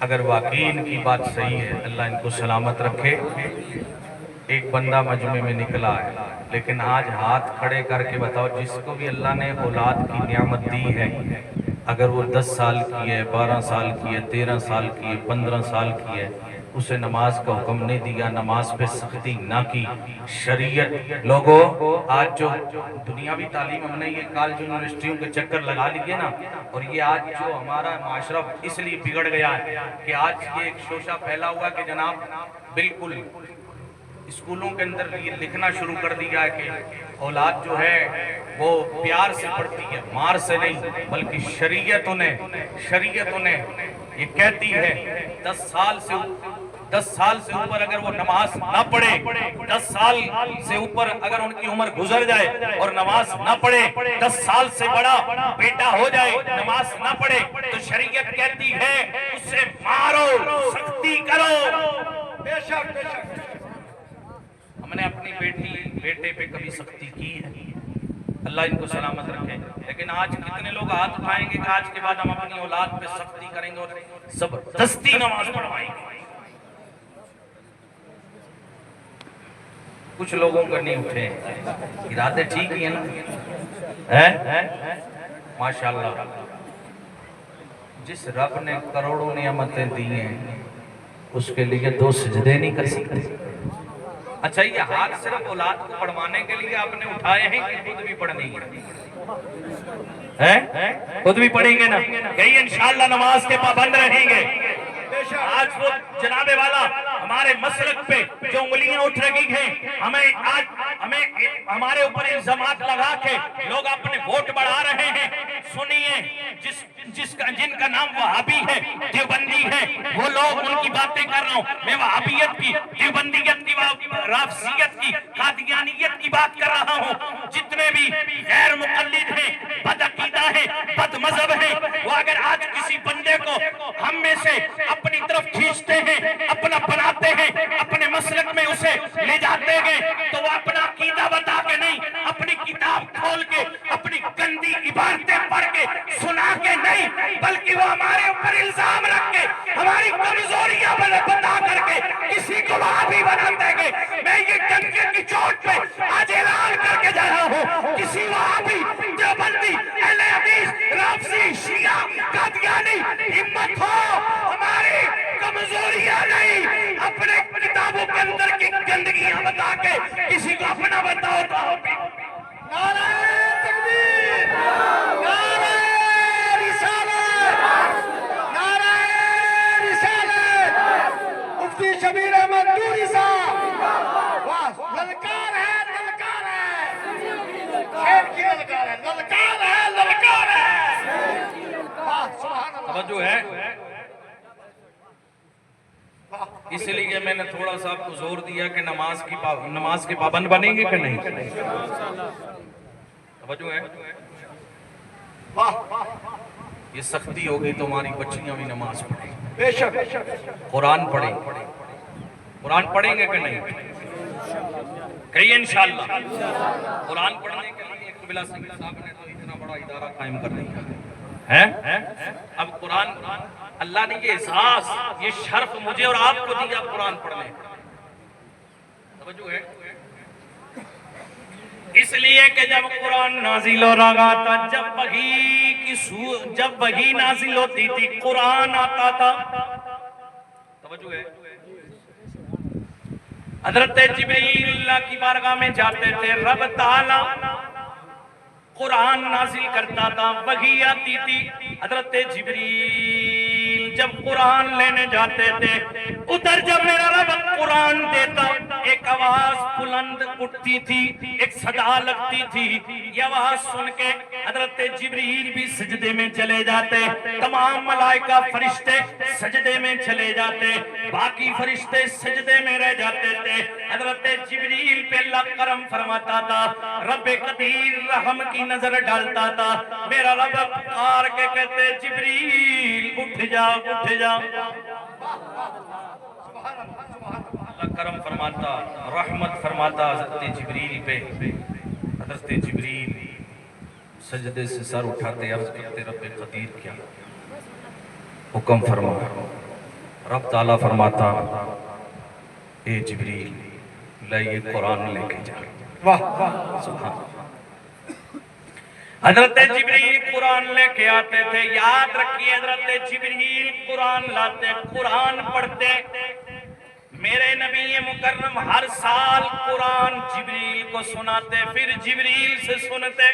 اگر واقعی ان کی بات صحیح ہے، اللہ ان کو سلامت رکھے. ایک بندہ مجمع میں نکلا ہے، لیکن آج ہاتھ کھڑے کر کے بتاؤ، جس کو بھی اللہ نے اولاد کی نعمت دی ہے، اگر وہ 10 سال کی ہے، 12 سال کی ہے، 13 سال کی ہے، 15 سال کی ہے، اسے نماز کا حکم نہیں دیا، نماز پہ سختی نہ کی. شریعت لوگوں، آج جو دنیاوی تعلیم ہم نے یہ کالج یونیورسٹیوں کے چکر لگا لیے نا، اور یہ آج جو ہمارا معاشرہ اس لیے بگڑ گیا ہے کہ آج یہ ایک شوشہ پھیلا ہوا کہ جناب بالکل اسکولوں کے اندر یہ لکھنا شروع کر دیا ہے کہ اولاد جو ہے وہ پیار سے پڑھتی ہے، مار سے نہیں، بلکہ شریعت انہیں یہ کہتی ہے 10 سال سے اوپر اگر وہ نماز نہ پڑھے، 10 سال سے اوپر اگر ان کی عمر گزر جائے اور نماز نہ پڑھے، 10 سال سے بڑا بیٹا ہو جائے نماز نہ پڑھے، تو شریعت کہتی ہے اسے مارو، سختی کرو. بے شک ہم نے اپنی بیٹے پہ کبھی سختی کی ہے، اللہ ان کو سلامت رکھے. لیکن آج کتنے لوگ ہاتھ اٹھائیں گے کہ آج کے بعد ہم اپنی اولاد پہ سختی کریں گے اور زبردستی نماز پڑھوائیں گے. کچھ لوگوں کا نہیں اٹھے، ارادے ٹھیک ہی ہیں نا، ماشاءاللہ. جس رب نے کروڑوں نعمتیں دی ہیں اس کے لیے 2 سجدے نہیں کر سکتے. اچھا یہ ہاتھ صرف اولاد کو پڑھوانے کے لیے آپ نے اٹھائے ہیں کہ خود بھی پڑھنی ہے؟ خود بھی پڑھیں گے نا، کہیں انشاءاللہ نماز کے پابند رہیں گے. آج وہ جناب والا ہمارے مسلک پہ جو انگلیاں اٹھ رہی ہیں، ہمیں ہمارے اوپر الزامات لگا کے لوگ اپنے ووٹ بڑھا رہے ہیں. سنیے، جن کا نام وہابی ہے، دیوبندی ہے، وہ لوگ ان کی باتیں کر رہا ہوں میں، وہابیت کی، دیوبندیت کی، رافضیت کی، قادیانیت کی بات کر رہا ہوں. جتنے بھی غیر مقلد ہیں، بد عقیدہ ہیں، بد مذہب ہیں، وہ اگر آج کسی بندے کو ہم میں سے اپنی طرف کھینچتے ہیں، اپنا بناتے ہیں، اپنے مسلک میں اسے لے جاتے ہیں، تو وہ اپنا عقیدہ بتا کے نہیں، اپنی کتاب کھول کے، اپنی گندی عبارتیں پڑھ کے، سنا کے نہیں، بلکہ وہ ہمارے اوپر الزام رکھ کے، ہماری کمزوریاں بتا کر کے کسی کو وہابی بنا دیں گے. میں یہ ڈنکے کی چوٹ پہ آج اعلان کر کے جا رہا ہوں، کسی وہابی، دیوبندی، اہل حدیث، رافضی، شیعہ، قادیانی ہمت ہو، ہماری کمزوریاں نہیں، اپنے کتابوں کے اندر کی گندگیاں بتا کے کسی کو اپنا بتاؤ. نعرہ تکبیر، نعرہ رسالت، نعرہ رسالت، مفتی شبیر احمد نوری صاحب. للکار ہے، للکار ہے، شیر کی للکار ہے، للکار ہے، للکار ہے. توجہ ہے. اس لیے میں نے تھوڑا سا آپ کو زور دیا کہ نماز کے پابند بنیں گے کہ نہیں. توجہ ہے. یہ سختی ہوگی تو ہماری بچیاں بھی نماز پڑھیں، بے شک قرآن پڑھیں. قرآن پڑھیں گے کہ نہیں؟ کہیے انشاءاللہ. قرآن پڑھنے کے لیے ایک بلا سنگھ صاحب نے تو اتنا بڑا ادارہ قائم کر دیا ہے. اب قرآن اللہ نے یہ احساس، یہ شرف مجھے اور آپ کو دیا قرآن پڑھنے. توجہ ہے. اس لیے کہ جب قرآن نازل ہو رہا تھا، جب وحی نازل ہوتی تھی، قرآن آتا تھا. توجہ ہے. حضرت جبریل اللہ کی بارگاہ میں جاتے تھے، رب تعالی قرآن نازل کرتا تھا، وحی آتی تھی. حضرت جبریل جب قرآن لینے جاتے تھے، ادھر جب میرا رب قرآن دیتا، ایک آواز بلند اٹھتی تھی، ایک صدا لگتی تھی. یہ آواز سن کے حضرت جبریل بھی سجدے میں چلے جاتے، تمام ملائکہ فرشتے سجدے میں چلے جاتے، باقی فرشتے سجدے میں رہ جاتے تھے. حضرت جبریل پہ اللہ کرم فرماتا تھا، رب قدیر رحم کی نظر ڈالتا تھا. میرا رب پکار کے کہتے جبریل اٹھ جا، اٹھ جا. اللہ کرم فرماتا، رحمت فرماتا حضرت جبریل پہ. حضرت جبریل سجدے سے سر اٹھاتے عرض کرتے رب قدیر کیا حکم فرما. رب تعالیٰ فرماتا اے جبریل لے یہ قرآن لے کے جا. سبحان. حضرت جبریل قرآن لے کے آتے تھے. یاد رکھیے حضرت جبریل قرآن لاتے, قرآن پڑھتے. میرے نبی مکرم ہر سال قرآن جبریل کو سناتے, پھر جبریل سے سنتے.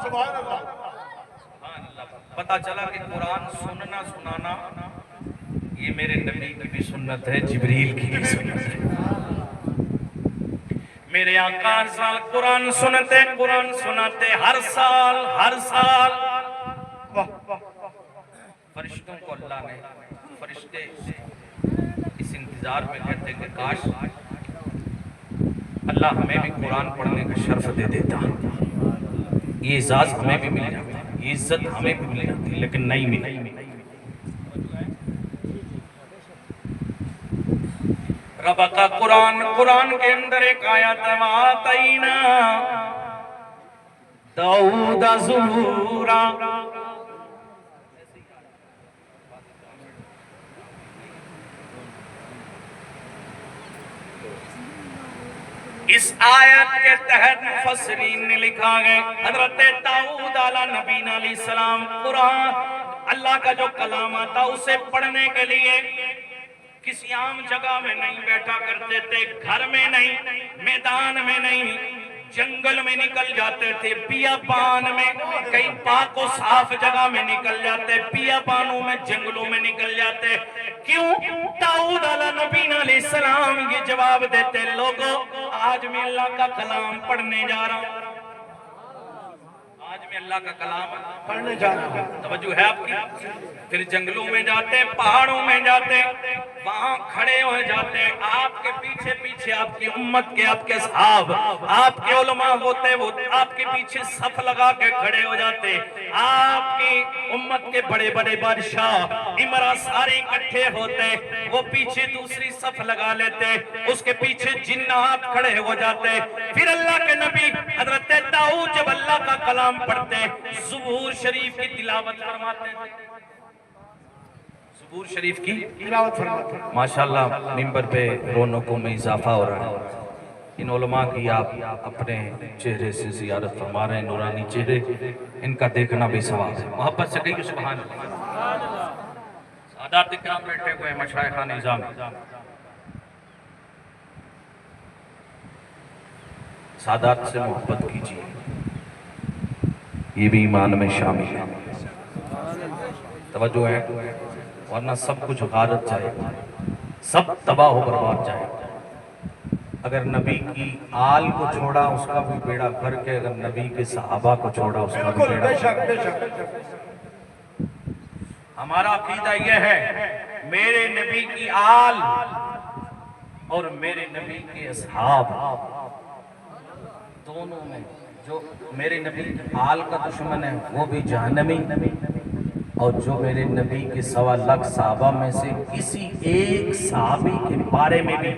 سبحان اللہ. پتا چلا کہ قرآن سننا سنانا یہ میرے نبی کی بھی سنت ہے, جبریل کی بھی سنت ہے. میرے آقا ہر سال قرآن سنتے, قرآن سناتے. ہر سال فرشتوں کو اللہ نے, فرشتے اس انتظار میں کہتے کہ کاش اللہ ہمیں بھی قرآن پڑھنے کا شرف دے دیتا, یہ اعزاز ہمیں بھی مل جاتا, یہ عزت ہمیں بھی مل جاتی, لیکن نہیں ملی. رب کا قرآن کے اندر ایک آیت وَآتَيْنَا دَاوُودَ زُبُورًا. اس آیت کے تحت مفسرین نے لکھا ہے حضرت داؤد علیہ السلام قرآن اللہ کا جو کلام آتا اسے پڑھنے کے لیے کسی عام جگہ میں نہیں بیٹھا کرتے تھے, گھر میں نہیں, میدان میں نہیں, جنگل میں نکل جاتے تھے, بیابان میں, کئی پاک و صاف جگہ میں نکل جاتے, بیابانوں میں, جنگلوں میں نکل جاتے. کیوں؟ داؤد علیہ السلام یہ جواب دیتے, لوگوں آج میں اللہ کا کلام پڑھنے جا رہا ہوں, آج میں اللہ کا کلام پڑھنے جا رہا ہوں. توجہ ہے آپ کی. پھر جنگلوں میں جاتے, پہاڑوں میں جاتے, وہاں کھڑے ہو جاتے, آپ کے پیچھے پیچھے آپ کی امت کے, آپ کے صحاب, آپ کے علماء ہوتے, وہ آپ کے پیچھے صف لگا کے کھڑے ہو جاتے. آپ کی امت کے بڑے بڑے بادشاہ امراء سارے اکٹھے ہوتے, وہ پیچھے دوسری صف لگا لیتے, اس کے پیچھے جنات کھڑے ہو جاتے. پھر اللہ کے نبی حضرت داؤد جب اللہ کا کلام پڑھتے, زبور شریف کی تلاوت فرماتے تھے. زبور شریف کی تلاوت فرماتے. ماشاءاللہ منبر پہ رونقوں میں اضافہ ہو رہا ہے. ان علماء کی آپ اپنے چہرے سے زیارت فرما رہے ہیں, نورانی چہرے, ان کا دیکھنا بھی ثواب ہے. محبت سے کہیے سبحان اللہ. سادات اکرام بیٹھے ہوئے مشائخان نظام, سادات سے محبت کیجیے, یہ بھی ایمان میں شامل ہے. توجہ ہے, ورنہ سب کچھ غارت جائے, سب تباہ و برباد جائے. اگر نبی کی آل کو چھوڑا اس کا بھی بیڑا کر کے, اگر نبی کے صحابہ کو چھوڑا اس کا بھی بیڑا. بے شک بے شک. ہمارا عقیدہ یہ ہے, میرے نبی کی آل اور میرے نبی کے اصحاب دونوں میں, جو میرے نبی کی آل کا دشمن ہے وہ بھی جہنمی, اور جو میرے نبی کے 1.25 لاکھ صحابہ میں سے کسی ایک صحابی کے بارے میں بھی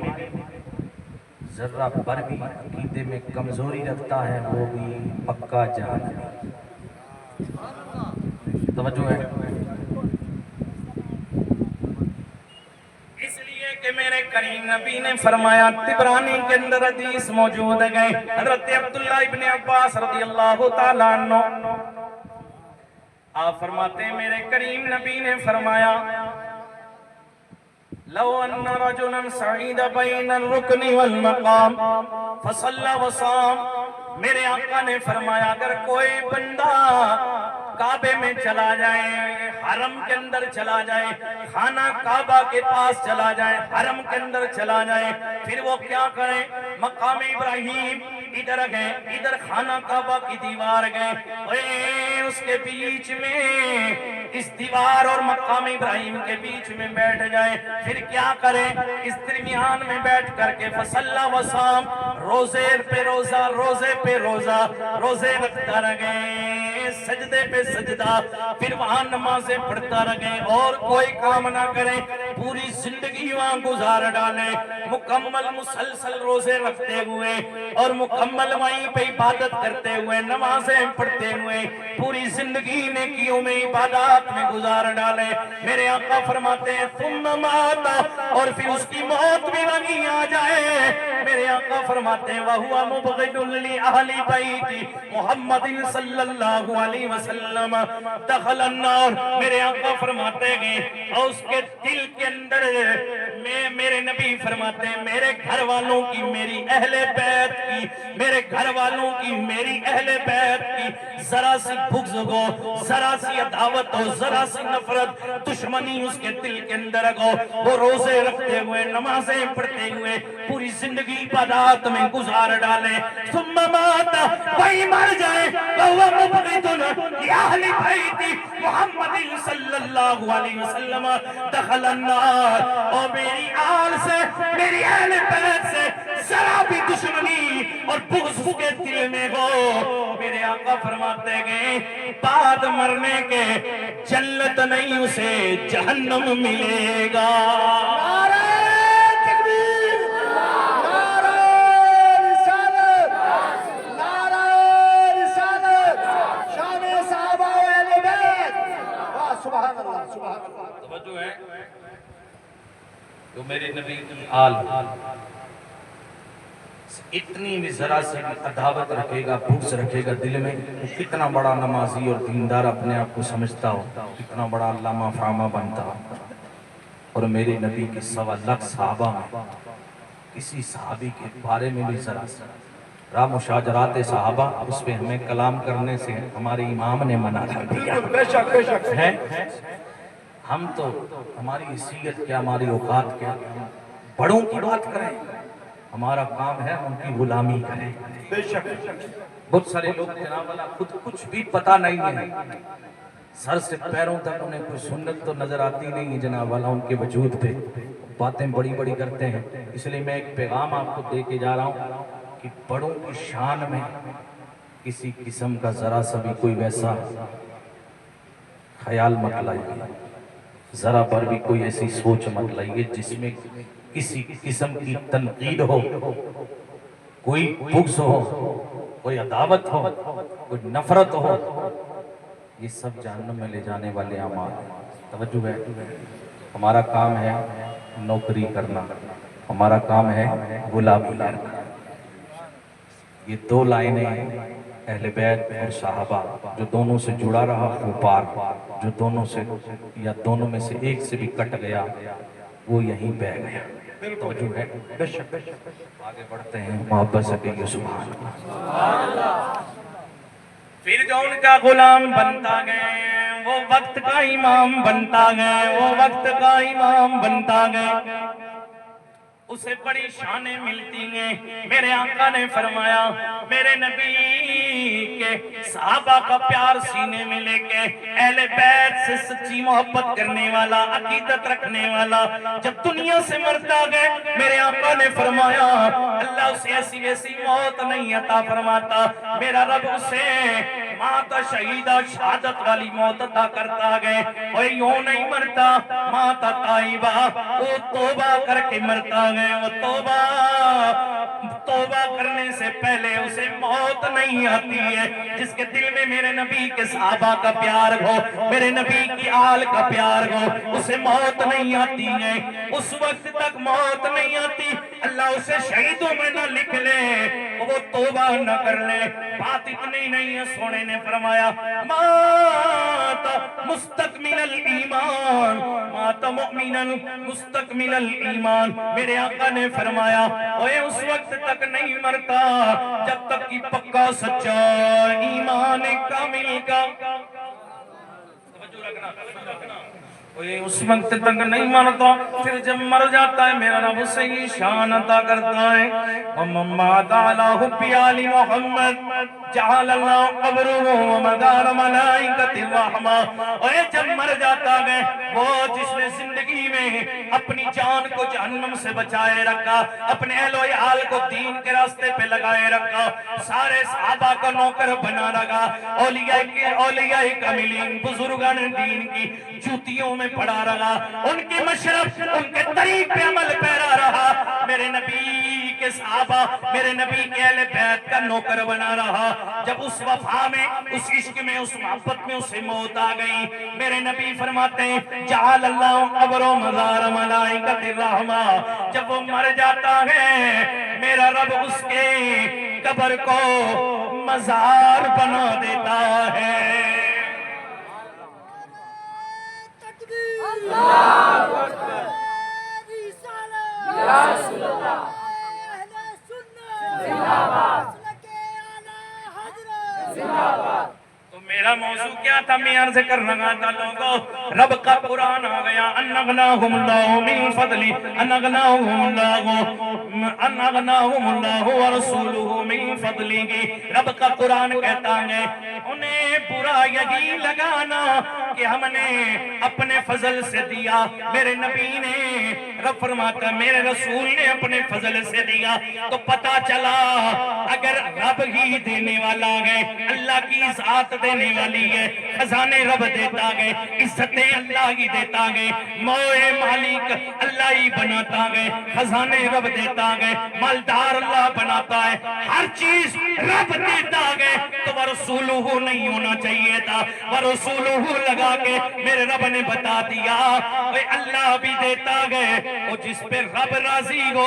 ذرہ پر بھی عقیدے میں کمزوری رکھتا ہے وہ بھی پکا جہنمی. توجہ ہے. اس لیے کہ میرے کریم نبی نے فرمایا, طبرانی کے اندر حدیث موجود ہے, حضرت عبداللہ ابن عباس رضی اللہ تعالیٰ عنہ آپ فرماتے ہیں میرے کریم نبی نے فرمایا, لو ان رجلا سعید بین الرکن والمقام فصلى وصام. میرے آقا نے فرمایا اگر کوئی بندہ کعبے میں چلا جائے, حرم کے اندر چلا جائے, خانہ کعبہ کے پاس چلا جائے, حرم کے اندر چلا جائے, پھر وہ کیا کرے, مقام ابراہیم ادھر گئے, ادھر خانہ کعبہ کی دیوار گئے, اس کے بیچ میں, اس دیوار اور مقام ابراہیم کے بیچ میں بیٹھ جائے, پھر کیا کرے, اس درمیان میں بیٹھ کر کے فصلى وصام, روزے پہ روزہ, روزے پہ روزہ, روزے رکھتا رہے, سجدے پہ سجدہ, پھر وہاں نمازیں پڑھتا رہے, اور کوئی کام نہ کرے. پوری زندگی وہاں گزار ڈالے، مکمل مسلسل روزے رکھتے ہوئے اور مکمل وہیں پہ عبادت کرتے ہوئے، نمازیں پڑھتے ہوئے، پوری زندگی نیکیوں میں عبادات میں گزار ڈالے۔ میرے آقا فرماتے ہیں ثم مات، اور پھر اس کی موت بھی وہیں آ جائے۔ میرے آقا فرماتے ہیں وَهُوَ مُبْغِضٌ لِأَهْلِ بَيْتِ محمد صلی اللہ علیہ وسلم دخل النار۔ میرے آقا فرماتے ہیں اور اس کے دل کے اندر میرے نبی فرماتے ہیں میرے گھر والوں کی، میری اہل بیت کی، میرے گھر والوں کی، میری اہل بیت کی ذرا سی بغض ہو، ذرا سی عداوت ہو، ذرا سی نفرت، دشمنی اس کے دل کے اندر ہو، وہ روزے رکھتے ہوئے، نمازیں پڑھتے ہوئے پوری زندگی عبادات میں گزار ڈالے، ثم مات، وہی مر جائے، وَهُوَ مُبْغِضٌ لِأَهْلِ بَيْتِ محمد صلی اللہ علیہ وسلم دخل النار۔ اور میری آل سے، میری اہل بیت سے ذرا بھی دشمنی اور بغض اس کے دل میں ہو، میرے آقا فرماتے گئے بعد مرنے کے جنت نہیں اسے جہنم ملے گا۔ نعرہ تکبیر، نعرہ رسالت، نعرہ رسالت، شان صحابہ و اہل بیت۔ واہ سبحان اللہ، سبحان اللہ۔ توجہ ہے جو میرے نبی کی آل اتنی بھی ذرا سے عداوت رکھے گا، بغض رکھے گا دل میں، وہ کتنا بڑا نمازی اور دیندار اپنے آپ کو سمجھتا ہو، کتنا بڑا علامہ فرامہ بنتا ہو۔ اور میرے نبی کے 1.25 صحابہ میں کسی صحابی کے بارے میں بھی ذرا سے رام مشاجرات صحابہ، اس پہ ہمیں کلام کرنے سے ہمارے امام نے منع کر دیا بے شک بے شک ہے۔ ہم تو ہماری حیثیت کیا، ہماری اوقات کیا، بڑوں کی بات کریں، ہمارا کام ہے ان کی غلامی کریں۔ بے شک۔ بہت سارے لوگ جناب والا خود کچھ بھی پتہ نہیں ہے، سر سے پیروں تک انہیں کوئی سنت تو نظر آتی نہیں ہے جناب والا، ان کے وجود پہ باتیں بڑی بڑی کرتے ہیں۔ اس لیے میں ایک پیغام آپ کو دے کے جا رہا ہوں کہ بڑوں کی شان میں کسی قسم کا ذرا سا بھی کوئی ویسا خیال مت لائیے، ذرا پر بھی کوئی ایسی سوچ مت لائیے جس میں کسی قسم کی تنقید ہو، کوئی بغض ہو، کوئی عداوت ہو، کوئی نفرت ہو، یہ سب جہنم میں لے جانے والے اعمال ہیں۔ توجہ ہے، ہمارا کام ہے نوکری کرنا، ہمارا کام ہے غلامی کرنا۔ یہ 2 لائنیں اہل بیت اور صحابہ، جو دونوں سے جڑا رہا وہ پار، جو دونوں سے یا دونوں میں سے ایک سے بھی کٹ گیا وہ یہیں بہ گیا۔ توجہ ہے، بے شک بے شک۔ آگے بڑھتے ہیں، محبت سے کہیے سبحان اللہ۔ پھر جو ان کا غلام بنتا گئے، وہ وقت کا امام بنتا گئے، وہ وقت کا امام بنتا گئے، اسے بڑی شانیں ملتی ہیں۔ میرے آقا نے فرمایا میرے نبی کے صحابہ کا پیار سینے میں لے کے، اہل بیت سے سچی محبت کرنے والا، عقیدت رکھنے والا جب دنیا سے مرتا گئے، میرے آقا نے فرمایا اللہ اسے ایسی ویسی موت نہیں عطا فرماتا، میرا رب اسے ماتا شہیدہ شہادت والی موت عطا کرتا گئے، اور یوں نہیں مرتا ماتا طائبہ، وہ توبہ کر کے مرتا گئے، وہ توبہ کرنے سے پہلے اسے موت نہیں آتی ہے۔ جس کے دل میں میرے نبی کے صحابہ کا پیار ہو، میرے نبی کی آل کا پیار ہو، اسے موت نہیں آتی ہے، اس وقت تک موت نہیں آتی اللہ اسے شہیدوں میں نہ لکھ لے، وہ توبہ نہ کر لے۔ بات اتنی نہیں ہے، سونے نے فرمایا مات مستقمل الایمان، مات مؤمنا مستقمل الایمان، میرے آقا نے فرمایا اوے اس وقت تک نہیں مرتا جب تک کہ پکا سچا ایمان کامل کا، توجہ رکھنا، اس وقت تک نہیں مرتا، پھر جب مر جاتا ہے میرا رب اسے ہی شان عطا کرتا ہے۔ وَمَمَّا تَعْلَىٰ حُبِّ آلِ محمد جعل اللہ قبرہ ومدار ملائکۃ الرحمہ، اور جب مر جاتا ہے وہ جس نے زندگی زندگی میں اپنی جان کو جہنم سے بچائے رکھا، اپنے اہل و عیال کو دین کے راستے پہ لگائے رکھا، سارے صحابہ کا نوکر بنا رکھا، اولیاء کاملین بزرگان دین کی جوتیوں میں پڑا رہا، ان کی مشرف ان کے طریق پہ عمل پیرا رہا، میرے نبی کے صحابہ میرے نبی کے اہل بیت کا نوکر بنا رہا۔ جب اس وفا میں اس عشق میں اس محبت میں اسے موت آ گئی، میرے نبی فرماتے ہیں جعل اللہ قبر و مزار ملائکۃ الرحمہ، جب وہ مر جاتا ہے میرا رب اس کے قبر کو مزار بنا دیتا ہے۔ تو میرا موضوع کیا تھا؟ میں عرض کر رہا تھا لوگوں، رب کا قرآن آ گیا، ان اغناہم اللہ من فضلی، ان اغناہم اللہ ورسولہ من فضلی کی، رب کا قرآن کہتا ہے انہیں برا یہی لگانا کہ ہم نے اپنے فضل سے دیا، میرے نبی نے، رب فرماتا میرے رسول نے اپنے فضل سے دیا، تو پتا چلا اگر رب ہی دینے والا ہے، اللہ کی ذات دینے والی ہے، خزانے رب دیتا ہے، عزتیں اللہ ہی دیتا ہے، موئے مالک اللہ ہی بناتا ہے، خزانے رب دیتا ہے، مالدار اللہ بناتا ہے، ہر چیز رب دیتا ہے، تو ورسولہ نہیں ہونا چاہیے تھا، ورسولہ لگا کے میرے رب نے بتا دیا اللہ بھی دیتا ہے، اور جس پہ رب راضی ہو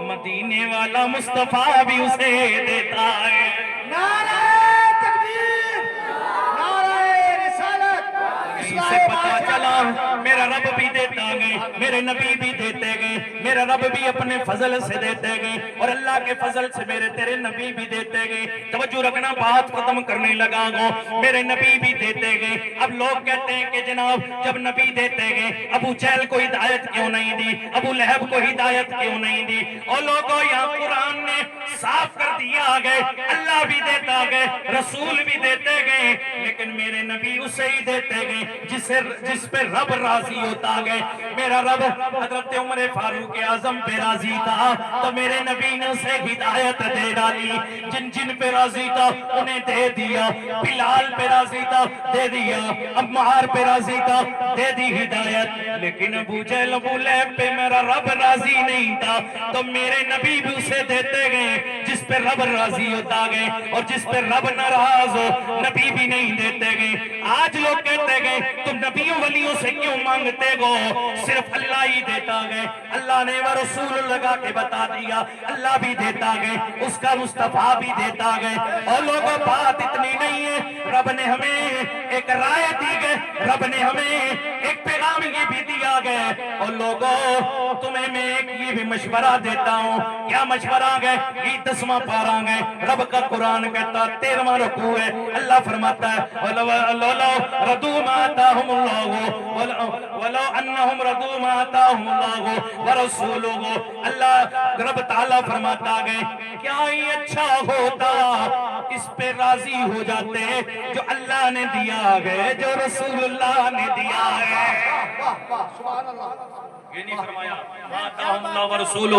مدینے والا مصطفیٰ بھی اسے دیتا ہے۔ نعرہ تکبیر، نعرہ رسالت، اس سے پتا چلا میرا رب بھی دیتا گئے، میرے نبی بھی دیتے گئے، میرا رب بھی اپنے فضل سے دیتے گئے، اور اللہ کے فضل سے میرے تیرے نبی بھی دیتے گئے۔ توجہ رکھنا، بات ختم کرنے لگا ہوں، میرے نبی بھی دیتے گئے۔ اب لوگ کہتے ہیں کہ جناب جب نبی دیتے گئے ابو جہل کو ہدایت کیوں نہیں دی، ابو لہب کو ہدایت کیوں نہیں دی؟ اور لوگوں یہاں قرآن نے صاف کر دیا گئے اللہ بھی دیتا گئے، رسول بھی دیتے گئے، لیکن میرے نبی اسے ہی دیتے گئے جس پہ رب راضی ہوتا گئے۔ میرا رب حضرت عمر فاروق اعظم پہ راضی تھا تو میرے نبی نے اسے ہدایت دے ڈالی، جن پہ راضی تھا انہیں دے دیا، بلال پہ راضی تھا دے دیا، عمار پہ راضی تھا دے دی ہدایت، لیکن ابو جہل ابو لہب پہ میرا رب راضی نہیں تھا تو میرے نبی بھی اسے دیتے گئے جس پہ رب راضی ہوتا گئے، اور جس پہ رب ناراض ہو نبی بھی نہیں دیتے گئے۔ آج لوگ کہتے گئے تم نبیوں ولیوں سے کیوں مانگتے گو، صرف اللہ ہی دیتا گئے، اللہ نے وہ رسول لگا کے بتا دیا اللہ بھی دیتا گئے، اس کا مصطفیٰ بھی دیتا گئے۔ اور لوگوں بات اتنی نہیں ہے، رب نے ہمیں ایک رائے دی گئے، رب نے ہمیں ایک پیغام یہ بھی دیا گئے، اور لوگوں تمہیں میں ایک یہ بھی مشورہ دیتا ہوں۔ کیا مشورہ گئے؟ یہ 10واں پارہ گئے، رب کا قرآن کہتا 13واں رکوع ہے، اللہ فرماتا ہے وَلَوْ رَضُوا مَا آتَاهُمُ اللَّهُ وَلَوْ أَنَّهُمْ رَضُوا مَا آتَاهُمُ اللَّهُ وَرَسُولُهُ، اللہ رب تعالیٰ فرماتا ہے کیا یہ اچھا ہوتا اس پہ راضی ہو جاتے جو اللہ نے دیا ہے، جو رسول اللہ نے دیا ہے۔ سبحان اللہ، یہ نہیں فرمایا آتاہم اللہ ورسولہ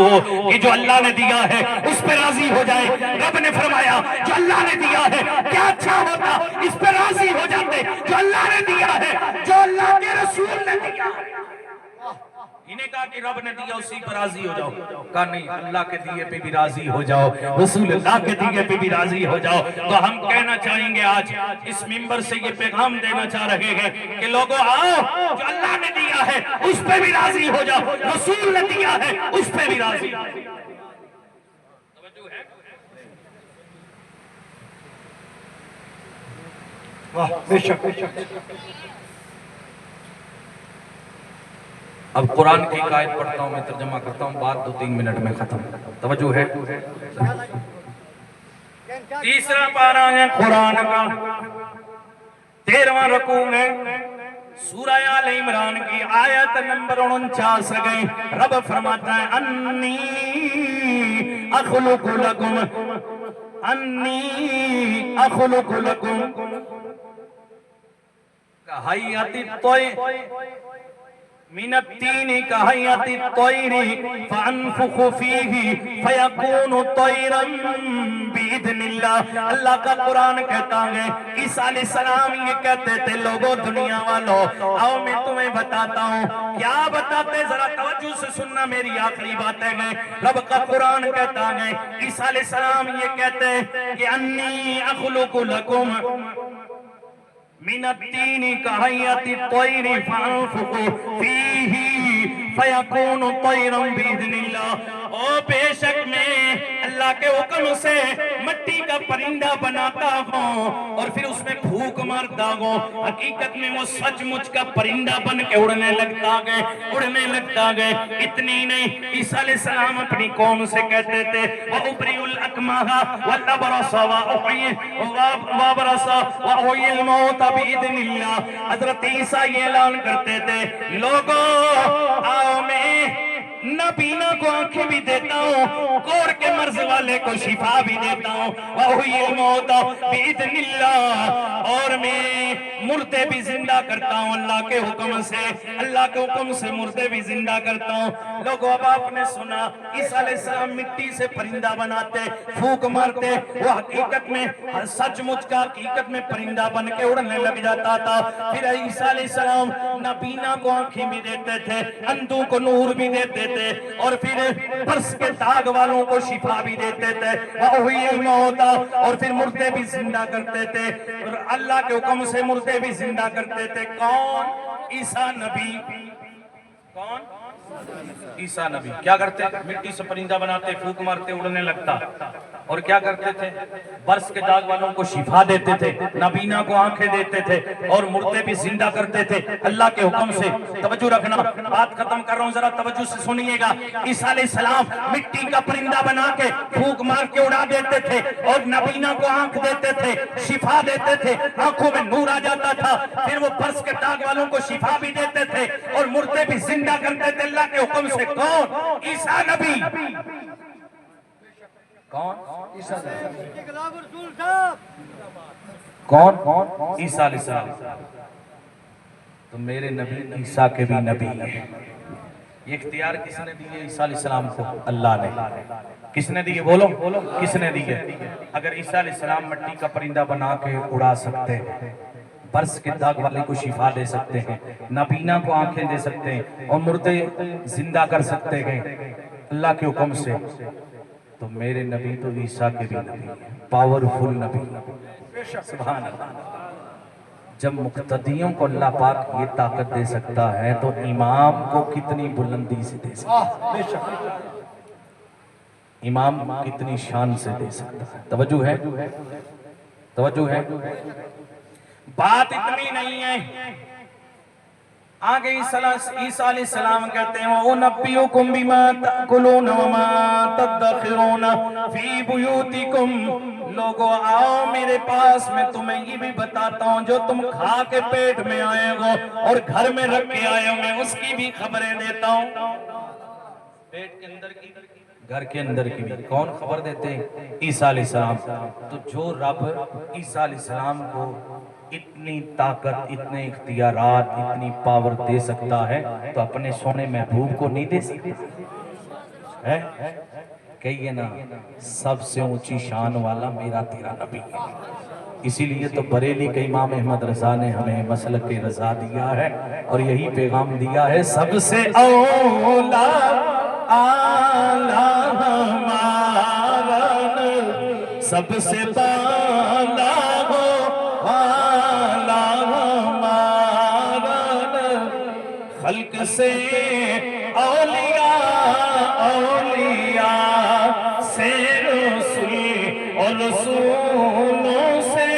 کہ جو اللہ نے دیا ہے اس پہ راضی ہو جائے، رب نے فرمایا جو اللہ نے دیا ہے کیا اچھا ہوتا اس پہ راضی ہو جاتے جو اللہ نے دیا ہے، جو اللہ کے رسول نے دیا ہے۔ انہیں کہا کہ رب نے دیا اسی پر راضی ہو جاؤ، کہا نہیں اللہ کے دیے پہ بھی راضی ہو جاؤ، رسول اللہ کے دیے پہ بھی راضی ہو جاؤ۔ تو ہم کہنا چاہیں گے آج اس منبر سے یہ پیغام دینا چاہ رہے ہیں کہ لوگوں آؤ جو اللہ نے دیا ہے اس پہ بھی راضی ہو جاؤ، رسول نے دیا ہے اس پہ بھی راضی ہو جاؤ۔ توجہ ہے؟ واہ بے شک، اب قرآن کی ایک آیت پڑھتا ہوں، میں ترجمہ کرتا ہوں، بات 2-3 منٹ میں ختم۔ توجہ ہے؟ تیسرا پارہ ہے قرآن کا، 13واں رکوع ہے، سورہ آل عمران کی آیت نمبر 49 گئی۔ رب فرماتا ہے انی اخلق لکم کہیت الطیر من التین کہیت الطیر فانفخ فیہ فیکون طیرا باذن اللہ. اللہ کا قرآن کہتا ہے عیسیٰ علیہ السلام یہ کہتے تھے لوگوں دنیا والوں آؤ میں تمہیں بتاتا ہوں. کیا بتاتے ذرا توجہ سے سننا میری آخری باتیں ہیں. رب کا قرآن کہتا ہے عیسیٰ علیہ السلام یہ کہتے کہ انی اخلق لکم من التین کہیت الطیر فانفخ فیہ فیکون طیرا باذن اللہ. او بے شک میں اللہ کے حکم سے مٹی کا پرندہ بناتا ہوں اور پھر اس میں پھونک مارتا ہوں. حقیقت میں وہ سچ مچ کا پرندہ بن کے اڑنے لگتا گئے. اتنی نہیں عیسیٰ علیہ السلام اپنی قوم سے کہتے تھے وَأُبْرِئُ الْأَكْمَحَ وَالْأَبْرَصَ وَأُحْيِي الْمَوْتَ بِإِذْنِ اللَّهِ. حضرت عیسیٰ یہ اعلان کرتے تھے لوگوں آؤ میں نابینا کو آنکھیں بھی دیتا ہوں کوڑ کے مرض والے کو شفا بھی دیتا ہوں وَأُحْيِي الْمَوْتَ بِإِذْنِ اللَّهِ. اور میں مردے بھی زندہ کرتا ہوں اللہ کے حکم سے مردے بھی زندہ کرتا ہوں. لوگوں اب آپ نے سنا عیسیٰ علیہ السلام مٹی سے پرندہ بناتے پھونک مارتے وہ حقیقت میں سچ مچ کا حقیقت میں پرندہ بن کے اڑنے لگ جاتا تھا. پھر عیسیٰ علیہ السلام نابینا کو آنکھیں بھی دیتے تھے اندھوں کو نور بھی دیتے تھے اور پھر برس کے داغ والوں کو شفا بھی دیتے تھے وہی علم ہوتا اور پھر مردے بھی زندہ کرتے تھے اور اللہ کے حکم سے مردے بھی زندہ کرتے تھے. کون؟ عیسیٰ نبی. کون؟ عیسیٰ نبی. کیا کرتے؟ مٹی سے پرندہ بناتے پھونک مارتے اڑنے لگتا اور کیا کرتے تھے برس کے داغ والوں کو شفا دیتے تھے نابینا کو آنکھیں دیتے تھے اور مردے بھی زندہ کرتے تھے اللہ کے حکم سے. توجہ رکھنا بات ختم کر رہا ہوں ذرا توجہ سے سنیے گا. عیسیٰ علیہ السلام مٹی کا پرندہ بنا کے پھونک مار کے اڑا دیتے تھے اور نابینا کو آنکھ دیتے تھے شفا دیتے تھے آنکھوں میں نور آ جاتا تھا. پھر وہ برس کے داغ والوں کو شفا بھی دیتے تھے اور مردے بھی زندہ کرتے تھے اللہ کے حکم سے. کون؟ عیسیٰ نبی. کون؟ کون؟ عیسیٰ علیہ السلام. تو میرے نبی عیسیٰ کے بھی نبی ہیں. یہ اختیار کس نے دیے عیسیٰ علیہ السلام کو؟ اللہ نے. کس نے دیے؟ بولو کس نے دیے؟ اگر عیسیٰ علیہ السلام مٹی کا پرندہ بنا کے اڑا سکتے ہیں برس کے داغ والے کو شفا دے سکتے ہیں نابینا کو آنکھیں دے سکتے ہیں اور مردے زندہ کر سکتے ہیں اللہ کے حکم سے تو میرے نبی تو عیسیٰ کے بھی نبی ہیں. پاورفل نبی. سبحان اللہ. جب مقتدیوں کو اللہ پاک یہ طاقت دے سکتا ہے تو امام کو کتنی بلندی سے دے سکتا ہے. امام کتنی شان سے دے سکتا ہے. توجہ ہے؟ توجہ ہے؟ بات اتنی نہیں ہے. آگے عیسیٰ علیہ السلام کہتے ہیں وَأُنَبِّئُكُمْ بِمَا تَأْكُلُونَ وَمَا تَدَّخِرُونَ فِي بُيُوتِكُمْ. لوگوں آؤ میرے پاس میں تمہیں یہ بھی بتاتا ہوں جو تم کھا کے پیٹ میں آئے ہو اور گھر میں رکھ کے آئے ہو میں اس کی بھی خبریں دیتا ہوں. پیٹ کے اندر کی گھر کے اندر کی بھی. کون خبر دیتے ہیں؟ عیسیٰ علیہ السلام. تو جو رب عیسیٰ علیہ السلام کو اتنی طاقت اتنے اختیارات اتنی پاور دے سکتا ہے تو اپنے سونے محبوب کو نہیں دے سکتا ہے؟ کہیے نا سب سے اونچی شان والا میرا تیرا نبی. اسی لیے تو بریلی کے امام احمد رضا نے ہمیں مسلک رضا دیا ہے اور یہی پیغام دیا ہے سب سے اولا اعلیٰ ہمارا سب سے بالا ہو والا ہمارا خلق سے اولیاء اولیاء سے رسول اور رسولوں سے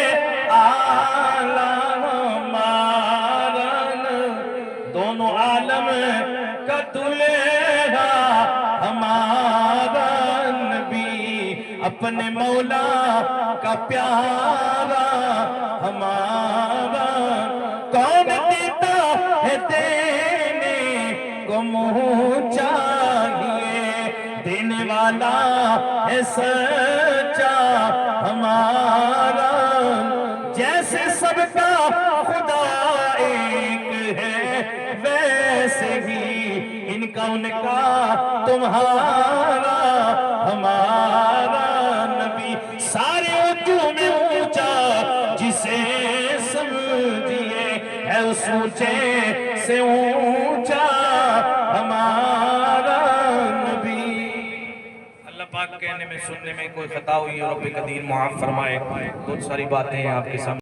اعلیٰ ہمارا دونوں عالم کا دلہا ہمارا نبی اپنے مولا کا پیارا ہمارا. کون دیتا ہے دینے کو منہ چاہیے دینے والا ہے سچا ہمارا. جیسے سب کا خدا ایک ہے ویسے کون کا تمہارا ہمارا نبی، سارے وجوہ میں اونچا جسے سمجھیے ہے اس اونچے سے اونچا ہمارا نبی۔ اللہ پاک کہنے میں سننے میں کوئی خطا ہوئی اور رب قدیر معاف فرمائے۔ بہت ساری باتیں ہیں آپ کے سامنے۔